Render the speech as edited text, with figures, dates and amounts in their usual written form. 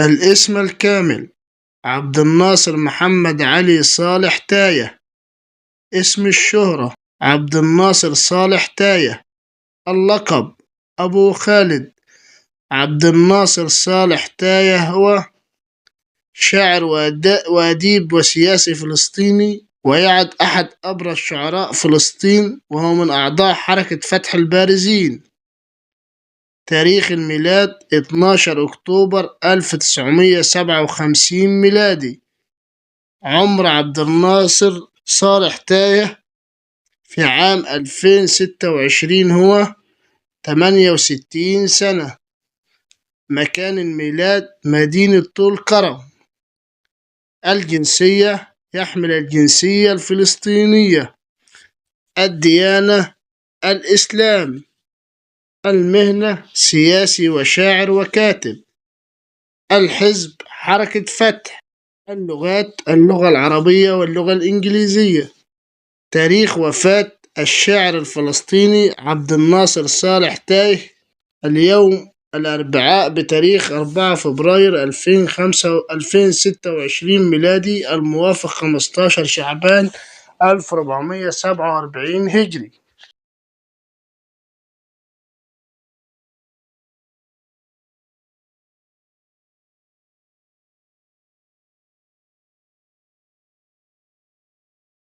الاسم الكامل: عبد الناصر محمد علي صالح تاية. اسم الشهرة: عبد الناصر صالح تاية. اللقب: أبو خالد. عبد الناصر صالح تاية هو شاعر وأديب وسياسي فلسطيني، ويعد أحد أبرز شعراء فلسطين، وهو من أعضاء حركة فتح البارزين. تاريخ الميلاد 12 أكتوبر 1957 ميلادي. عمر عبد الناصر صالح تاية في عام 2026 هو 68 سنة. مكان الميلاد: مدينة طول كرم. الجنسية: يحمل الجنسية الفلسطينية. الديانة: الإسلام. المهنة: سياسي وشاعر وكاتب. الحزب: حركة فتح. اللغات: اللغة العربية واللغة الإنجليزية. تاريخ وفاة الشاعر الفلسطيني عبد الناصر صالح تايه: اليوم الأربعاء بتاريخ 4 فبراير 2026 ميلادي، الموافق 15 شعبان 1447 هجري.